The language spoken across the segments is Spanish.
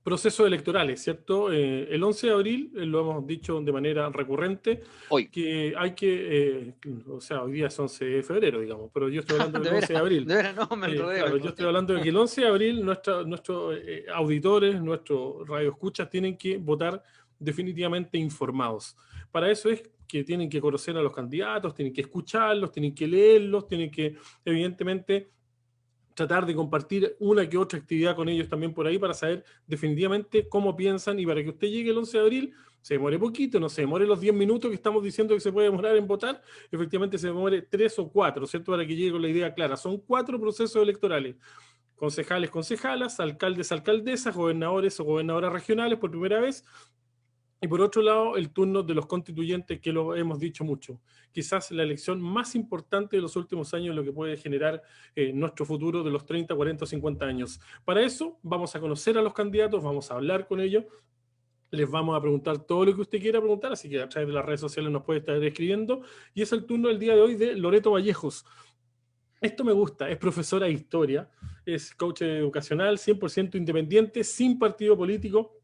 procesos electorales, ¿cierto? El 11 de abril, lo hemos dicho de manera recurrente, Hoy. que hay que, o sea, hoy día es 11 de febrero, digamos, pero yo estoy hablando del 11 de abril. De veras, no, me enredé, me Claro, yo estoy enredé. hablando de que el 11 de abril nuestros auditores, nuestros radioescuchas tienen que votar definitivamente informados. Para eso es que tienen que conocer a los candidatos, tienen que escucharlos, tienen que leerlos, tienen que, evidentemente, tratar de compartir una que otra actividad con ellos también por ahí para saber definitivamente cómo piensan y para que usted llegue el 11 de abril, se demore poquito, no se demore los 10 minutos que estamos diciendo que se puede demorar en votar, efectivamente se demore 3 o 4, ¿cierto? Para que llegue con la idea clara. Son 4 procesos electorales: concejales, concejalas, alcaldes, alcaldesas, gobernadores o gobernadoras regionales por primera vez, y por otro lado, el turno de los constituyentes, que lo hemos dicho mucho. Quizás la elección más importante de los últimos años, lo que puede generar nuestro futuro de los 30, 40 o 50 años. Para eso, vamos a conocer a los candidatos, vamos a hablar con ellos, les vamos a preguntar todo lo que usted quiera preguntar, así que a través de las redes sociales nos puede estar escribiendo. Y es el turno del día de hoy de Loreto Vallejos. Esto me gusta, es profesora de historia, es coach educacional, 100% independiente, sin partido político,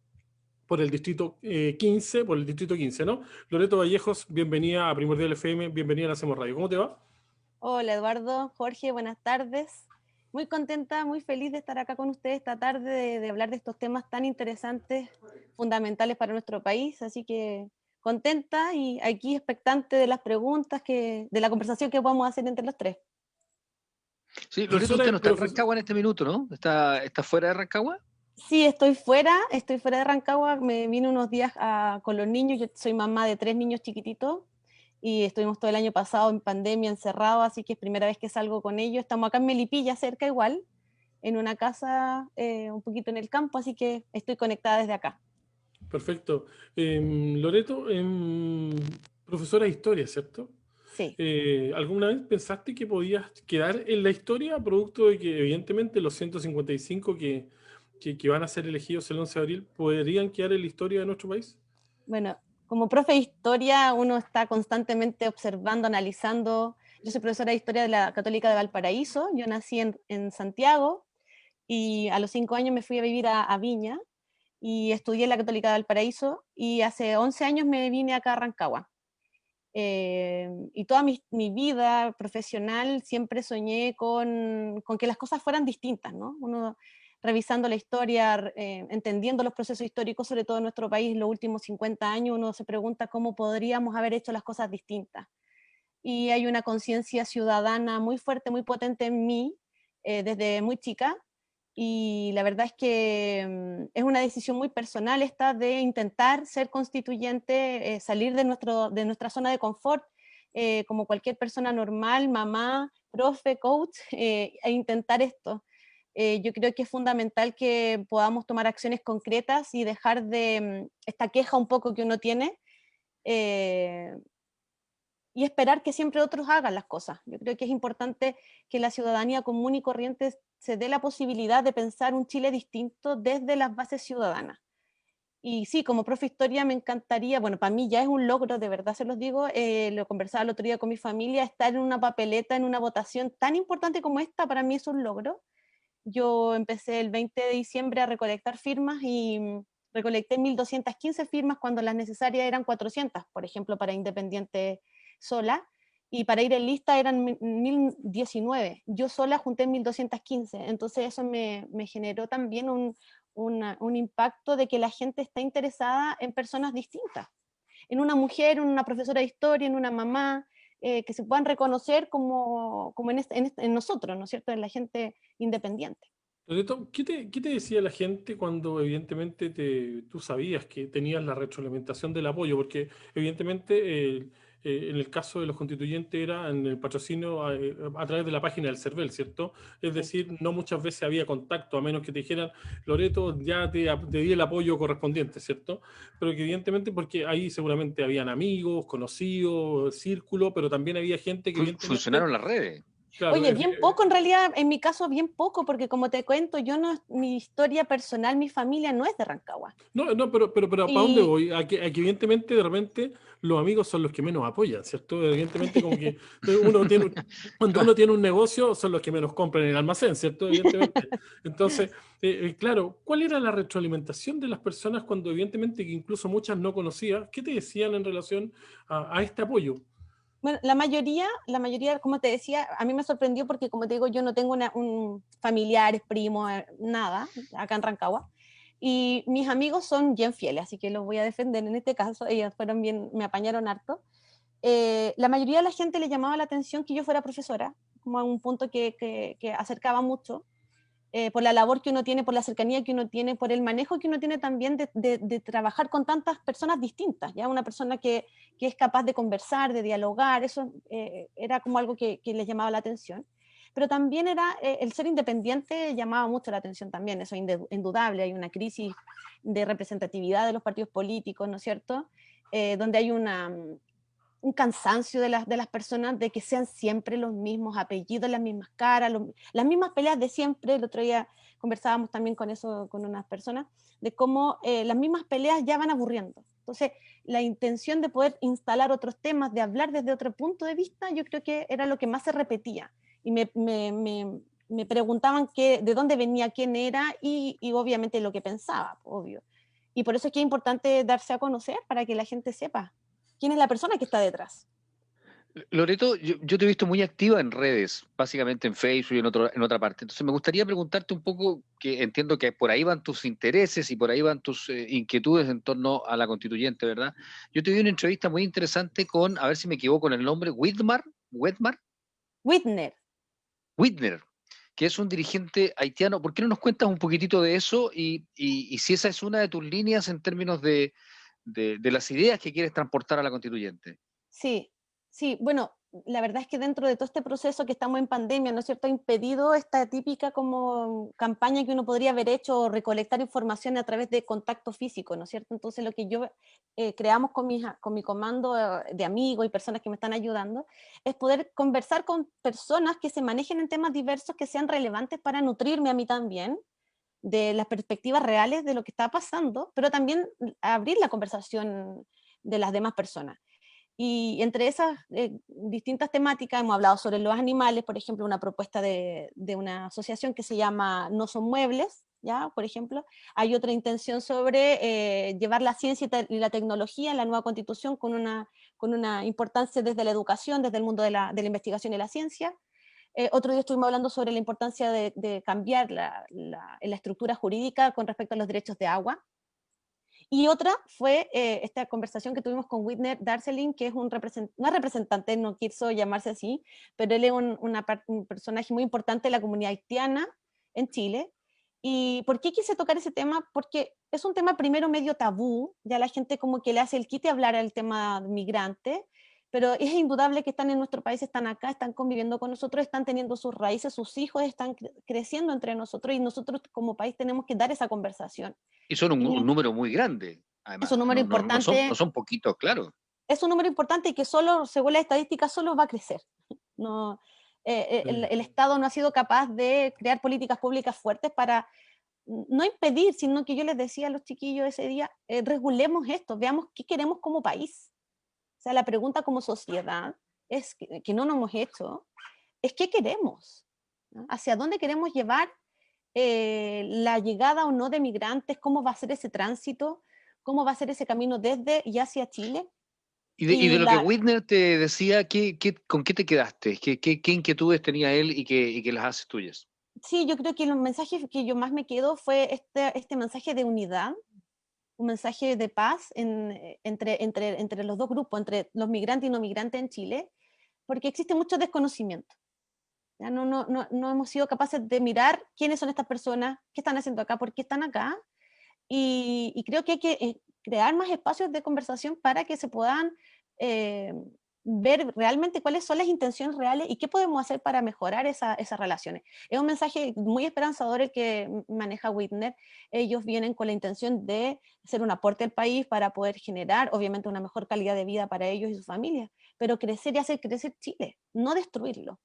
por el distrito 15, por el distrito 15, ¿no? Loreto Vallejos, bienvenida a Primordial FM, bienvenida a la Hacemos Radio. ¿Cómo te va? Hola Eduardo, Jorge, buenas tardes. Muy contenta, muy feliz de estar acá con ustedes esta tarde, de hablar de estos temas tan interesantes, fundamentales para nuestro país. Así que contenta y aquí expectante de las preguntas, de la conversación que vamos a hacer entre los tres. Sí, Loreto, usted no está en Rancagua en este minuto, ¿no? ¿Está fuera de Rancagua? Sí, estoy fuera de Rancagua. Me vine unos días con los niños. Yo soy mamá de 3 niños chiquititos y estuvimos todo el año pasado en pandemia encerrados, así que es primera vez que salgo con ellos. Estamos acá en Melipilla, cerca igual, en una casa un poquito en el campo, así que estoy conectada desde acá. Perfecto. Loreto, profesora de historia, ¿cierto? Sí. ¿Alguna vez pensaste que podías quedar en la historia, producto de que evidentemente los 155 que van a ser elegidos el 11 de abril podrían quedar en la historia de nuestro país? Bueno, como profe de historia, uno está constantemente observando, analizando. Yo soy profesora de historia de la Católica de Valparaíso. Yo nací en Santiago y a los 5 años me fui a vivir a Viña y estudié en la Católica de Valparaíso y hace 11 años me vine acá a Rancagua. Y toda mi vida profesional siempre soñé con que las cosas fueran distintas, ¿no? Uno revisando la historia, entendiendo los procesos históricos, sobre todo en nuestro país, los últimos 50 años, uno se pregunta cómo podríamos haber hecho las cosas distintas. Y hay una conciencia ciudadana muy fuerte, muy potente en mí, desde muy chica, y la verdad es que es una decisión muy personal esta de intentar ser constituyente, salir de nuestra zona de confort, como cualquier persona normal, mamá, profe, coach, e intentar esto. Yo creo que es fundamental que podamos tomar acciones concretas y dejar de esta queja un poco que uno tiene, eh, y esperar que siempre otros hagan las cosas. Yo creo que es importante que la ciudadanía común y corriente se dé la posibilidad de pensar un Chile distinto desde las bases ciudadanas. Y sí, como profe de historia me encantaría, bueno, para mí ya es un logro, de verdad se los digo, lo conversaba el otro día con mi familia, estar en una papeleta, en una votación tan importante como esta, para mí es un logro. Yo empecé el 20 de diciembre a recolectar firmas y recolecté 1.215 firmas cuando las necesarias eran 400, por ejemplo, para Independiente sola, y para ir en lista eran 1.019. Yo sola junté 1.215, entonces eso me generó también un impacto de que la gente está interesada en personas distintas, en una mujer, en una profesora de historia, en una mamá, que se puedan reconocer como en nosotros, ¿no es cierto?, en la gente independiente. Loreto, ¿qué te decía la gente cuando evidentemente tú sabías que tenías la retroalimentación del apoyo? Porque evidentemente en el caso de los constituyentes era en el patrocinio a través de la página del CERVEL, ¿cierto? Es Sí. decir, no muchas veces había contacto, a menos que te dijeran, Loreto, ya te di el apoyo correspondiente, ¿cierto? Pero que evidentemente, porque ahí seguramente habían amigos, conocidos, círculo, pero también había gente que evidentemente... Funcionaron las redes. Claro, Oye, bien poco en realidad, en mi caso bien poco, porque como te cuento, mi historia personal, mi familia no es de Rancagua. no, pero ¿para dónde Y voy? A que evidentemente de repente los amigos son los que menos apoyan, ¿cierto? Evidentemente como que cuando uno tiene un negocio son los que menos compran en el almacén, ¿cierto? Evidentemente. Entonces, claro, ¿cuál era la retroalimentación de las personas cuando evidentemente que incluso muchas no conocías? ¿Qué te decían en relación a este apoyo? bueno, la mayoría, como te decía, a mí me sorprendió porque, como te digo, yo no tengo un familiares, primos, nada, acá en Rancagua. Y mis amigos son bien fieles, así que los voy a defender en este caso. Ellos fueron bien, me apañaron harto. La mayoría de la gente le llamaba la atención que yo fuera profesora, como a un punto que acercaba mucho, por la labor que uno tiene, por la cercanía que uno tiene, por el manejo que uno tiene también de trabajar con tantas personas distintas, ¿ya? Una persona que es capaz de conversar, de dialogar, eso era como algo que les llamaba la atención. Pero también era, el ser independiente llamaba mucho la atención también, eso es indudable, hay una crisis de representatividad de los partidos políticos, ¿no es cierto? Donde hay un cansancio de las personas de que sean siempre los mismos apellidos, las mismas caras, las mismas peleas de siempre. El otro día conversábamos también con eso, con unas personas, de cómo las mismas peleas ya van aburriendo. Entonces, la intención de poder instalar otros temas, de hablar desde otro punto de vista, yo creo que era lo que más se repetía. Y me preguntaban de dónde venía, quién era y obviamente lo que pensaba, obvio. Y por eso es que es importante darse a conocer para que la gente sepa quién es la persona que está detrás. Loreto, yo te he visto muy activa en redes, básicamente en Facebook y en otra parte. Entonces me gustaría preguntarte un poco, que entiendo que por ahí van tus intereses y por ahí van tus inquietudes en torno a la constituyente, ¿verdad? Yo te vi una entrevista muy interesante con, a ver si me equivoco en el nombre, Whitner. Whitner, que es un dirigente haitiano. ¿Por qué no nos cuentas un poquitito de eso y si esa es una de tus líneas en términos de las ideas que quieres transportar a la constituyente? Sí, sí, bueno, la verdad es que dentro de todo este proceso que estamos en pandemia, ¿no es cierto?, ha impedido esta típica como campaña que uno podría haber hecho o recolectar información a través de contacto físico, ¿no es cierto? Entonces lo que yo creamos con mi comando de amigos y personas que me están ayudando es poder conversar con personas que se manejen en temas diversos que sean relevantes para nutrirme a mí también de las perspectivas reales de lo que está pasando, pero también abrir la conversación de las demás personas. Y entre esas distintas temáticas hemos hablado sobre los animales, por ejemplo, una propuesta de una asociación que se llama No Son Muebles, ¿ya? Por ejemplo. Hay otra intención sobre llevar la ciencia y la tecnología en la nueva constitución con una importancia desde la educación, desde el mundo de la investigación y la ciencia. Otro día estuvimos hablando sobre la importancia de cambiar la estructura jurídica con respecto a los derechos de agua. Y otra fue esta conversación que tuvimos con Whitner Darcelin, que es una representante, no quiso llamarse así, pero él es un personaje muy importante de la comunidad haitiana en Chile. ¿Y por qué quise tocar ese tema? Porque es un tema primero medio tabú, ya la gente como que le hace el quite hablar al tema migrante, pero es indudable que están en nuestro país, están acá, están conviviendo con nosotros, están teniendo sus raíces, sus hijos están creciendo entre nosotros y nosotros como país tenemos que dar esa conversación. Y son un número muy grande, Es un además. número No importante, son poquitos, claro. es un número importante y que solo, según la estadística, solo va a crecer. No, el Estado no ha sido capaz de crear políticas públicas fuertes para no impedir, sino que yo les decía a los chiquillos ese día, regulemos esto, veamos qué queremos como país. O sea, la pregunta como sociedad es que no nos hemos hecho, es qué queremos, ¿no? Hacia dónde queremos llevar la llegada o no de migrantes, cómo va a ser ese tránsito, cómo va a ser ese camino desde y hacia Chile. Y de Y lo que Whitner te decía, con qué te quedaste? ¿Qué inquietudes tenía él y que las haces tuyas? sí, yo creo que los mensajes que yo más me quedo fue este mensaje de unidad, un mensaje de paz entre los dos grupos, entre los migrantes y no migrantes en Chile, porque existe mucho desconocimiento. ¿Ya? No hemos sido capaces de mirar quiénes son estas personas, qué están haciendo acá, por qué están acá, y creo que hay que crear más espacios de conversación para que se puedan eh, ver realmente cuáles son las intenciones reales y qué podemos hacer para mejorar esas relaciones. Es un mensaje muy esperanzador el que maneja Whitner. Ellos vienen con la intención de hacer un aporte al país para poder generar, obviamente, una mejor calidad de vida para ellos y sus familias, pero crecer y hacer crecer Chile, no destruirlo.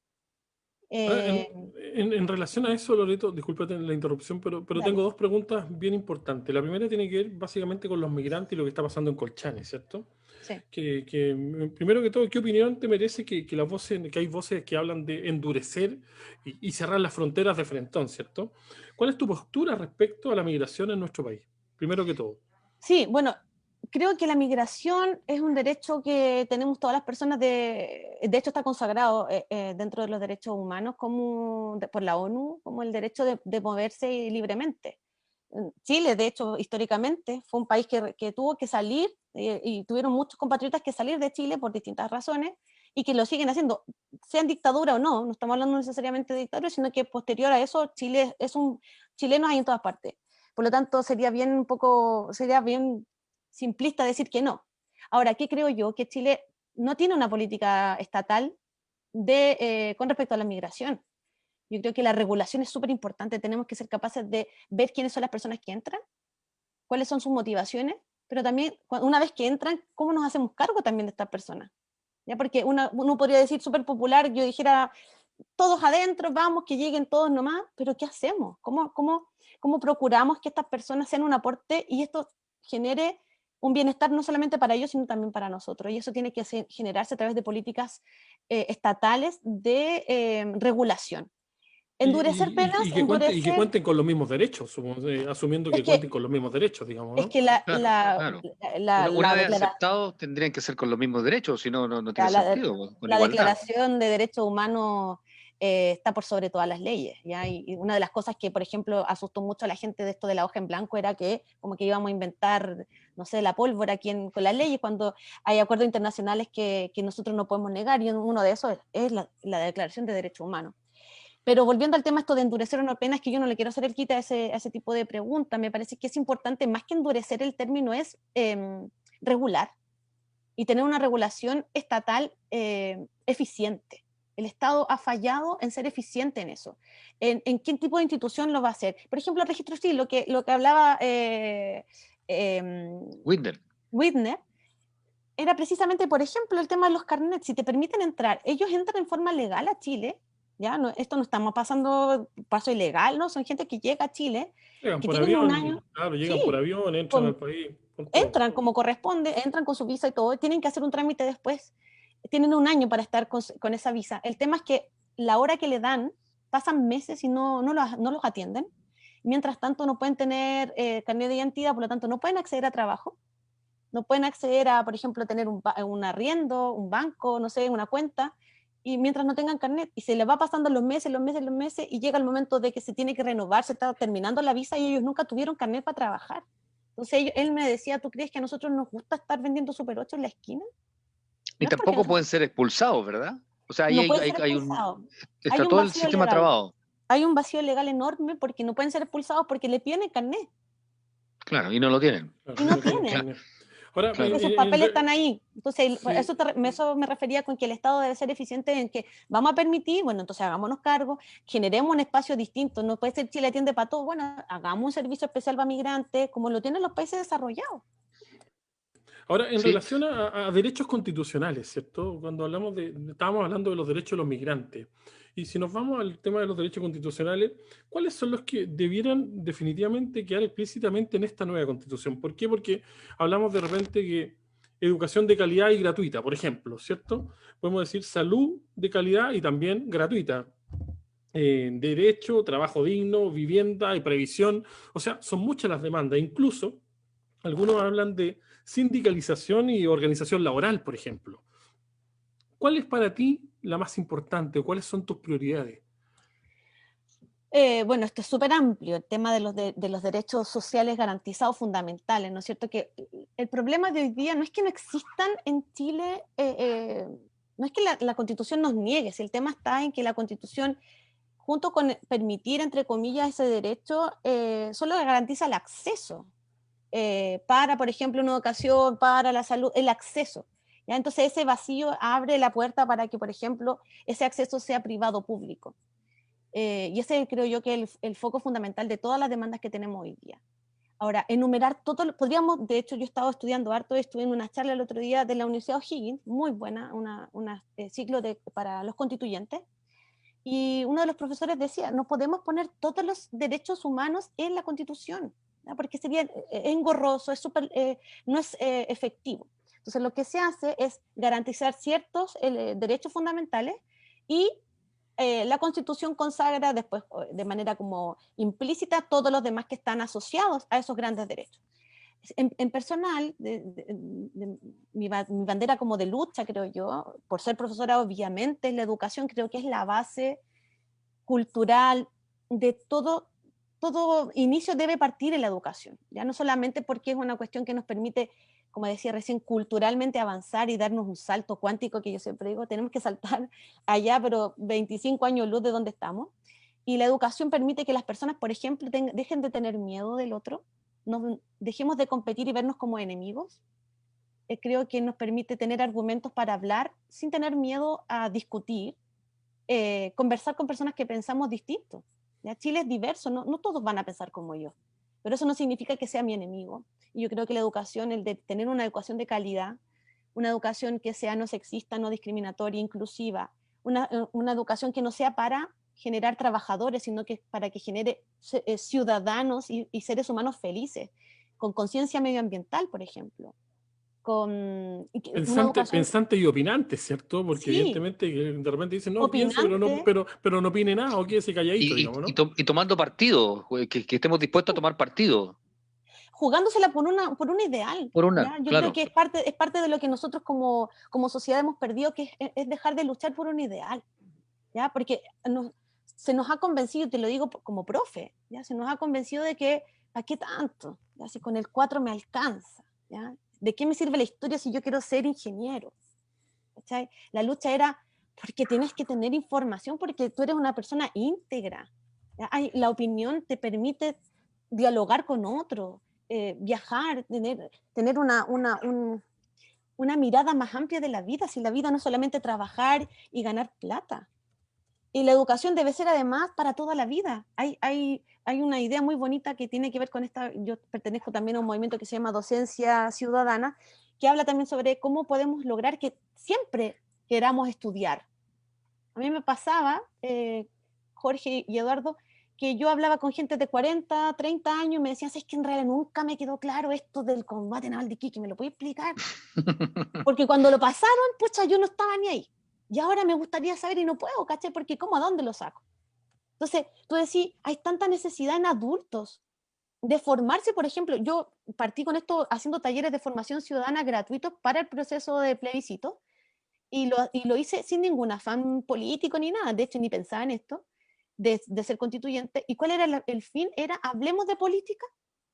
Eh, En relación a eso, Loreto, discúlpate la interrupción, pero Dale. tengo dos preguntas bien importantes. La primera tiene que ver básicamente con los migrantes y lo que está pasando en Colchane, ¿cierto? Sí. Primero que todo, ¿qué opinión te merece que hay voces que hablan de endurecer y cerrar las fronteras de frentón, ¿cierto? ¿Cuál es tu postura respecto a la migración en nuestro país? Primero que todo. Sí, bueno, creo que la migración es un derecho que tenemos todas las personas, de hecho está consagrado dentro de los derechos humanos por la ONU como el derecho de moverse libremente. Chile, de hecho, históricamente fue un país que tuvo que salir y tuvieron muchos compatriotas que salir de Chile por distintas razones y que lo siguen haciendo, sea en dictadura o no, no estamos hablando necesariamente de dictadura, sino que posterior a eso Chile chilenos hay en todas partes. Por lo tanto, sería bien simplista decir que no. Ahora, ¿qué creo yo? Que Chile no tiene una política estatal con respecto a la migración. Yo creo que la regulación es súper importante. Tenemos que ser capaces de ver quiénes son las personas que entran, cuáles son sus motivaciones, pero también, una vez que entran, cómo nos hacemos cargo también de estas personas. ¿Ya? Porque uno podría decir súper popular, yo dijera, todos adentro, vamos, que lleguen todos nomás, pero ¿qué hacemos? ¿Cómo procuramos que estas personas sean un aporte y esto genere un bienestar no solamente para ellos, sino también para nosotros? Y eso tiene que generarse a través de políticas estatales de regulación. Endurecer penas, Y que endurecer, cuenten con los mismos derechos, asumiendo es que cuenten que, con los mismos derechos, digamos, es ¿no? que Claro, claro. Una la vez declaración, aceptados, tendrían que ser con los mismos derechos, si no, no tiene sentido, con la igualdad. Declaración de Derechos Humanos está por sobre todas las leyes, ¿ya? Y una de las cosas que, por ejemplo, asustó mucho a la gente de esto de la hoja en blanco era que como que íbamos a inventar, no sé, la pólvora aquí con las leyes, cuando hay acuerdos internacionales que nosotros no podemos negar, y uno de esos es la Declaración de Derechos Humanos. Pero volviendo al tema esto de endurecer una pena, es que yo no le quiero hacer el quita a ese tipo de preguntas. Me parece que es importante, más que endurecer el término, es regular y tener una regulación estatal eficiente. El Estado ha fallado en ser eficiente en eso. ¿En qué tipo de institución lo va a hacer? Por ejemplo, el registro civil, lo que hablaba Winder. Whitner, era precisamente, por ejemplo, el tema de los carnets. Si te permiten entrar, ellos entran en forma legal a Chile, ¿ya? No, esto no estamos pasando paso ilegal, ¿no? Son gente que llega a Chile, Llegan que por tienen un avión, año, claro, llegan por sí, avión, entran al con, país, con todo. entran como corresponde, entran con su visa y todo, tienen que hacer un trámite después, tienen un año para estar con esa visa. El tema es que la hora que le dan, pasan meses y no los atienden. Mientras tanto, no pueden tener carnet de identidad, por lo tanto, no pueden acceder a trabajo, no pueden acceder a, por ejemplo, tener un arriendo, un banco, no sé, una cuenta, y mientras no tengan carnet, y se les va pasando los meses, los meses, los meses, y llega el momento de que se tiene que renovar, se está terminando la visa y ellos nunca tuvieron carnet para trabajar. Entonces él me decía, ¿tú crees que a nosotros nos gusta estar vendiendo Super 8 en la esquina? Ni No es porque tampoco pueden nosotros ser expulsados, ¿verdad? O sea, ahí no pueden ser hay un... expulsados. Está Hay un todo el vacío sistema legal. trabado. Hay un vacío legal enorme porque no pueden ser expulsados porque le piden el carnet Claro, y no lo tienen. Claro, y no no tienen tienen. Claro, carne. Ahora, claro. Porque sus papeles están ahí. Entonces, sí, eso me refería con que el Estado debe ser eficiente en que vamos a permitir, bueno, entonces hagámonos cargo, generemos un espacio distinto. No puede ser Chile atiende para todo. Bueno, hagamos un servicio especial para migrantes, como lo tienen los países desarrollados. ahora, en Sí, relación a derechos constitucionales, ¿cierto? Cuando estábamos hablando de los derechos de los migrantes. Y si nos vamos al tema de los derechos constitucionales, ¿cuáles son los que debieran definitivamente quedar explícitamente en esta nueva constitución? ¿Por qué? Porque hablamos de repente que educación de calidad y gratuita, por ejemplo, ¿cierto? Podemos decir salud de calidad y también gratuita. Derecho, trabajo digno, vivienda y previsión. O sea, son muchas las demandas. Incluso algunos hablan de sindicalización y organización laboral, por ejemplo. ¿Cuál es para ti la más importante o cuáles son tus prioridades? Bueno, esto es súper amplio, el tema de los derechos sociales garantizados fundamentales, ¿no es cierto? Que el problema de hoy día no es que no existan en Chile, no es que la Constitución nos niegue, si el tema está en que la Constitución, junto con permitir, entre comillas, ese derecho, solo garantiza el acceso para, por ejemplo, una educación, para la salud, el acceso. ¿Ya? Entonces ese vacío abre la puerta para que, por ejemplo, ese acceso sea privado o público. Y ese creo yo que es el foco fundamental de todas las demandas que tenemos hoy día. Ahora, enumerar todo, podríamos, de hecho yo he estado estudiando harto, estuve en una charla el otro día de la Universidad O'Higgins, muy buena, ciclo para los constituyentes, Y uno de los profesores decía, no podemos poner todos los derechos humanos en la Constitución, ¿no? Porque sería engorroso, no es efectivo. Entonces lo que se hace es garantizar ciertos derechos fundamentales y la Constitución consagra después de manera como implícita todos los demás que están asociados a esos grandes derechos. En personal, mi bandera como de lucha, creo yo, por ser profesora obviamente, la educación creo que es la base cultural de todo inicio debe partir en la educación, ya no solamente porque es una cuestión que nos permite, como decía recién, culturalmente avanzar y darnos un salto cuántico, que yo siempre digo, tenemos que saltar allá, pero 25 años luz de donde estamos, y la educación permite que las personas, por ejemplo, dejen de tener miedo del otro, dejemos de competir y vernos como enemigos. Creo que nos permite tener argumentos para hablar sin tener miedo a discutir, conversar con personas que pensamos distinto. ¿Ya? Chile es diverso, no todos van a pensar como yo, pero eso no significa que sea mi enemigo. Y yo creo que la educación, el de tener una educación de calidad, una educación que sea no sexista, no discriminatoria, inclusiva, una educación que no sea para generar trabajadores, sino que para que genere ciudadanos y seres humanos felices, con conciencia medioambiental, por ejemplo. Pensante y opinante, ¿cierto? Porque sí, evidentemente de repente dicen, no, opinante, piense, pero no opine nada, o quédese calladito, digamos, ¿no? Y tomando partido, que estemos dispuestos a tomar partido. Jugándosela por un ideal. Por una, ¿ya? Yo claro. creo que es parte de lo que nosotros como sociedad hemos perdido, que es dejar de luchar por un ideal, ¿ya? Porque se nos ha convencido, te lo digo como profe, ¿ya? Se nos ha convencido de que, ¿para qué tanto? ¿Ya? Si con el 4 me alcanza, ¿ya? ¿De qué me sirve la historia si yo quiero ser ingeniero? ¿Cachai? La lucha era porque tienes que tener información, porque tú eres una persona íntegra, ¿ya? La opinión te permite dialogar con otro, viajar, tener una mirada más amplia de la vida, si la vida no es solamente trabajar y ganar plata. Y la educación debe ser además para toda la vida. Hay una idea muy bonita que tiene que ver con esta, yo pertenezco también a un movimiento que se llama Docencia Ciudadana, que habla también sobre cómo podemos lograr que siempre queramos estudiar. A mí me pasaba, Jorge y Eduardo, que yo hablaba con gente de 40, 30 años y me decían, es que en realidad nunca me quedó claro esto del combate naval de Iquique, ¿me lo puedes explicar? Porque cuando lo pasaron, pucha, yo no estaba ni ahí. Y ahora me gustaría saber y no puedo, ¿cachai? Porque ¿cómo? ¿A dónde lo saco? Entonces, tú decís, hay tanta necesidad en adultos de formarse, por ejemplo, yo partí con esto haciendo talleres de formación ciudadana gratuitos para el proceso de plebiscito y lo hice sin ningún afán político ni nada, de hecho ni pensaba en esto, de ser constituyente. ¿Y cuál era el fin? Era, hablemos de política,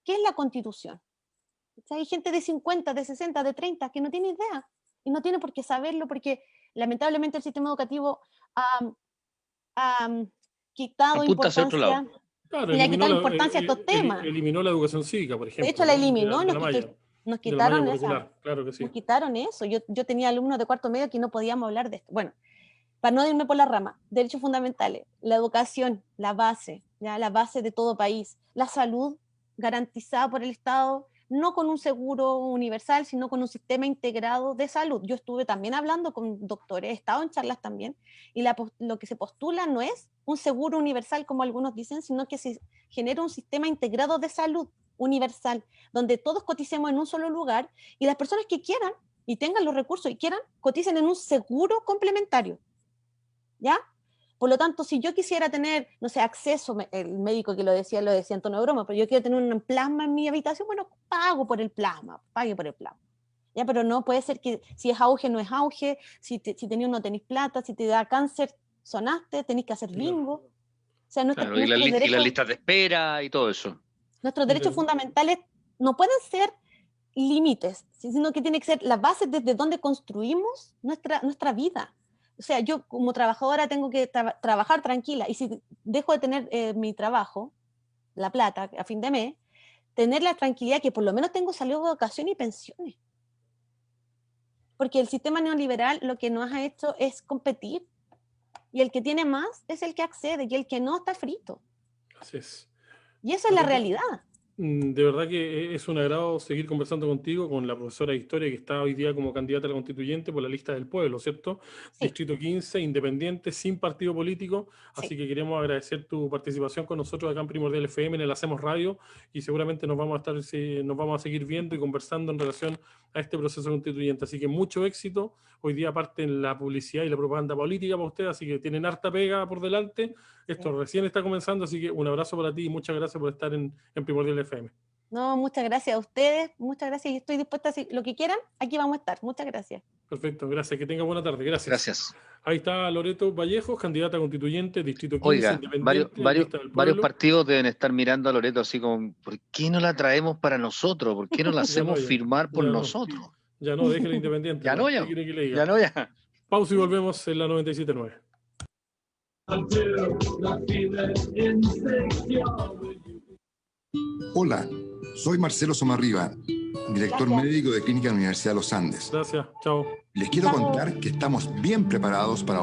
¿qué es la constitución? O sea, hay gente de 50, de 60, de 30 que no tiene idea y no tiene por qué saberlo porque lamentablemente el sistema educativo ha quitado Apunta hacia otro lado. importancia, Claro, le ha quitado importancia a estos temas. eliminó la educación cívica, por ejemplo. De hecho, la ¿no? eliminó, De la malla, nos de la malla quitaron esa, curricular, claro que sí. nos quitaron eso. Yo tenía alumnos de cuarto medio que no podíamos hablar de esto. Bueno, para no irme por la rama, derechos fundamentales, la educación, la base, ¿ya? La base de todo país, la salud garantizada por el Estado, no con un seguro universal, sino con un sistema integrado de salud. Yo estuve también hablando con doctores, he estado en charlas también, y lo que se postula no es un seguro universal, como algunos dicen, sino que se genera un sistema integrado de salud universal, donde todos coticemos en un solo lugar, y las personas que quieran y tengan los recursos y quieran, coticen en un seguro complementario. ¿Ya? Por lo tanto, si yo quisiera tener, no sé, acceso, el médico que lo decía en tono de broma, pero yo quiero tener un plasma en mi habitación, bueno, pague por el plasma. ¿Ya? Pero no puede ser que si es auge, no es auge, si tenés no tenés plata, si te da cáncer, sonaste, tenés que hacer bingo. O sea, Claro, y las listas de espera y todo eso. Nuestros derechos fundamentales no pueden ser límites, sino que tiene que ser la base desde donde construimos nuestra vida. O sea, yo como trabajadora tengo que trabajar tranquila y si dejo de tener mi trabajo, la plata a fin de mes, tener la tranquilidad que por lo menos tengo salud, educación y pensiones. Porque el sistema neoliberal lo que nos ha hecho es competir y el que tiene más es el que accede y el que no está frito. Así es. Y esa es la realidad. De verdad que es un agrado seguir conversando contigo, con la profesora de Historia que está hoy día como candidata a la constituyente por la lista del pueblo, ¿cierto? Sí, Distrito 15, independiente, sin partido político. sí. Así que queremos agradecer tu participación con nosotros acá en Primordial FM, en el Hacemos Radio, y seguramente nos vamos a seguir viendo y conversando en relación a este proceso constituyente. Así que mucho éxito. Hoy día parte en la publicidad y la propaganda política para ustedes, así que tienen harta pega por delante. Esto Sí. recién está comenzando, así que un abrazo para ti y muchas gracias por estar en Primordial FM. No, muchas gracias a ustedes, muchas gracias y estoy dispuesta a hacer lo que quieran, aquí vamos a estar. Muchas gracias. Perfecto, gracias. Que tenga buena tarde. Gracias. Gracias. Ahí está Loreto Vallejos, candidata constituyente, Distrito 15, Oiga, independiente, lista del varios pueblo. partidos deben estar mirando a Loreto así como, ¿por qué no la traemos para nosotros? ¿Por qué no la hacemos ya, firmar por ya no. nosotros? Ya no, déjela independiente. Ya no, ya. ¿Qué quiere que le diga? Ya no, ya. Pausa y volvemos en la 97.9. Hola, soy Marcelo Somarriba, director Gracias. médico de Clínica de la Universidad de los Andes. Gracias, chao. Les quiero Chao. contar que estamos bien preparados para